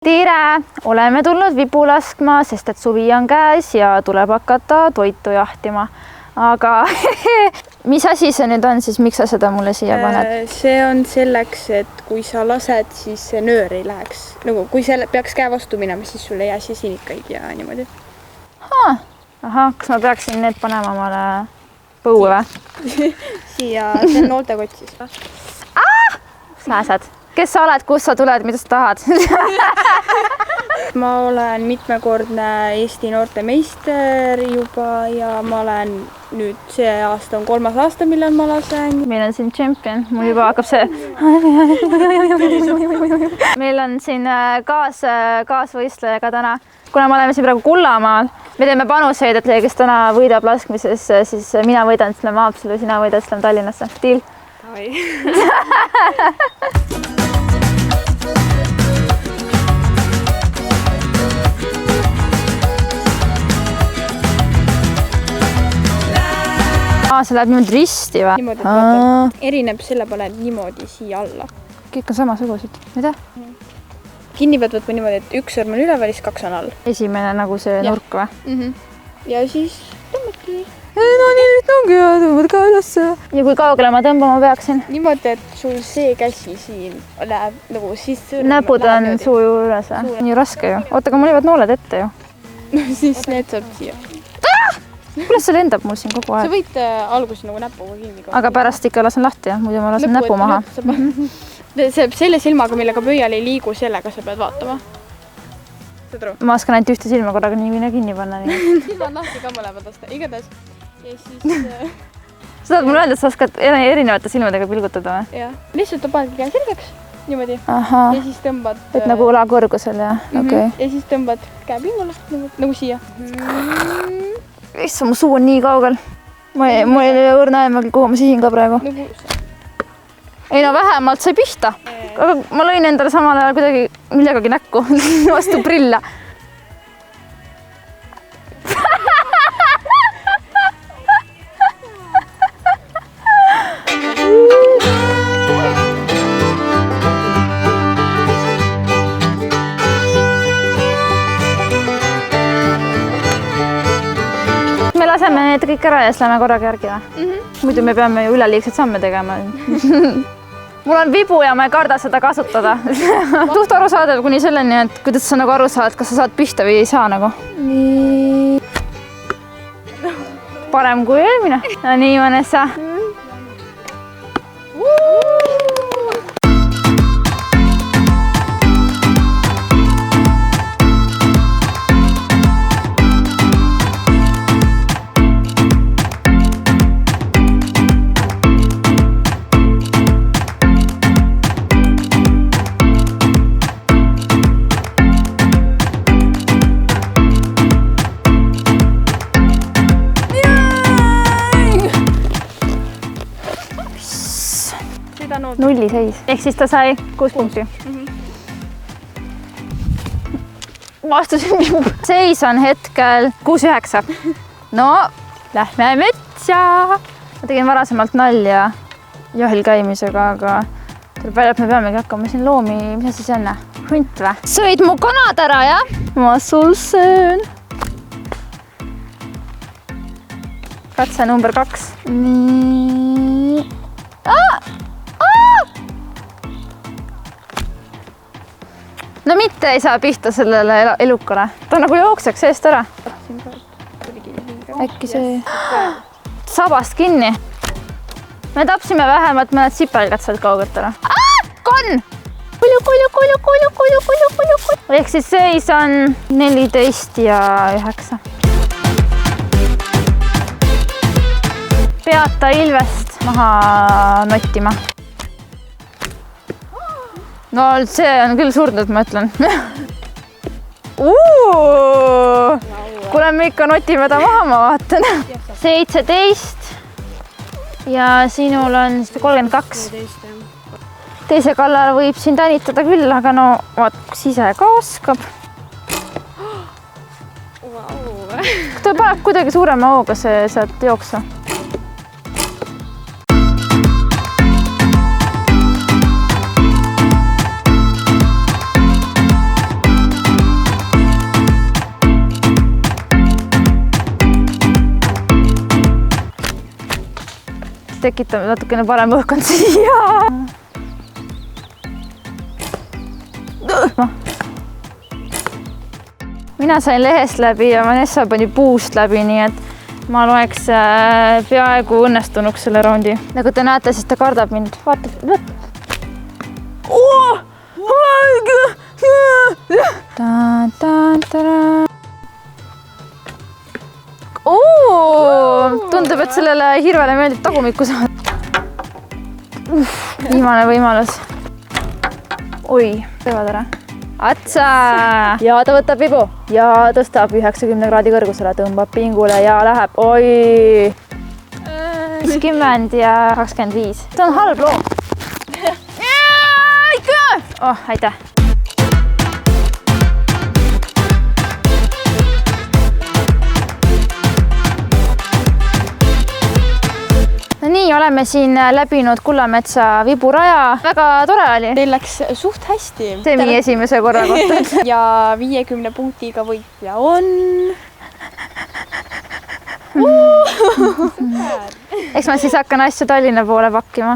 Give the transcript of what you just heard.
Tere! Oleme tulnud vibu laskma, sest et suvi on käes ja tuleb hakata toitu jahtima. Aga mis asi see nüüd on, siis miks sa seda mulle siia paned? See on selleks, et kui sa lased, siis see nöör ei läheks. Nagu kui see peaks käe vastu minema, siis sul ei jää sinikaid ja niimoodi. Ahah, kas ma peaksin need panema omale põue või? Siia, see on nooltekott siis. Sääsed. Kes sa oled, kus sa tuled, mida sa tahad? Ma olen mitmekordne Eesti noortemeister juba ja ma olen nüüd see aasta on 3. aasta, millal ma lasen. Meil on siin champion, mul juba hakkab see. Meil on siin kaasvõistlejaga täna. Kuna me oleme siin praegu Kullamaal, me teeme panuseid, et kes täna võidab laskmises, siis mina võidan selle Haapsalu, sina võidad selle Tallinnasse. Deal? See läheb niimoodi risti või? Niimoodi, et erineb selle paned niimoodi siia alla. Kõik on samasugused, mida? Kinni pead võtma niimoodi, et üks sõrm on üleval, siis 2 on all. Esimene nagu see nurk või? Ja siis tõmbadki. No nii, nüüd ongi ja tõmbad ka ülesse. Ja kui kaugele ma tõmbama peaksin? Niimoodi, et sul see käsi siin läheb nagu siis sõrm. Näpud on suu juures või? Nii raske ju. Oota, aga mul jäävad nooled ette ju. No siis need saab siia. Kuidas see lendab mul siin kogu aeg? Sa võid alguses nagu näpuga kinni. Aga pärast ikka lasen lahti ja muidu ma lasen näpu maha. Selle silmaga, millega pöial ei liigu, sellega sa pead vaatama. Ma oskan ainult ühte silma korraga nii kinni panna. Silmad lahti ka mõlemad lasta, igatahes. Ja siis... Sa tahad mulle öelda, et sa oskad erinevate silmadega pilgutada või? Jah. Lihtsalt panedki käe selgeks, niimoodi. Aha. Ja siis tõmbad... Et nagu õla kõrgusel ja okei. Ja siis tõmbad käe pingule, nagu siia. Issa, mu suu on nii kaugel. Ma ei ole õrna aemagi, kuhu ma sihin ka praegu. Ei no vähemalt sai pihta. Aga ma lõin endale samal ajal kuidagi millegagi näkku vastu prilla. Me laseme need kõik ära ja siis lähme korraga järgi või? Muidu me peame ju üleliigseid samme tegema. Mul on vibu ja ma ei karda seda kasutada. Suht arusaadav kuni selleni, et kuidas sa nagu aru saad, kas sa saad pihta või ei saa nagu. Parem kui eelmine. No nii, Vanessa. Nulliseis. Ehk siis ta sai 6 punkti. Vastusin vibu. Seis on hetkel 6-9. No, lähme metsa. Ma tegin varasemalt nalja jahil käimisega, aga tuleb välja, et me peamegi hakkama siin loomi. Mis siis enne? Hunt või? Sõid mu kanad ära, jah? Ma sul söön. Katse number 2. Nii. No mitte ei saa pihta sellele elukale. Ta nagu jookseks eest ära. Äkki see... Sabast kinni. Me tapsime vähemalt mõned sipelgad sealt kaugelt ära. Konn! Kulju. Ehk siis seis on 14 ja 9. Peata ilvest maha nottima. No see on küll surnud, ma ütlen. Kuule, me ikka notime ta maha, ma vaatan. 17 ja sinul on 32. Teise kallal võib siin tänitada küll, aga no vaat, sise ka oskab. Ta paneb kuidagi suurema hooga see sealt jooksu. tekitame natukene parem õhkkond siia. Mina sain lehest läbi ja Vanessa pani puust läbi, nii et ma loeks peaaegu õnnestunuks selle raundi. Nagu te näete, siis ta kardab mind. Vaatab. Tundub, et sellele hirvele meeldib tagumikku saada. Viimane võimalus. Oi, teevad ära. Atsa! Ja ta võtab vibu ja tõstab 90 kraadi kõrgusele, tõmbab pingule ja läheb. Oi! 50 ja 25. See on halb loo. Oh, aitäh! No nii, oleme siin läbinud Kullametsa viburaja. Väga tore oli. Teil läks suht hästi. Semi esimese korra kohta. Ja 50 punktiga võitja on... Eks ma siis hakkan asju Tallinna poole pakkima.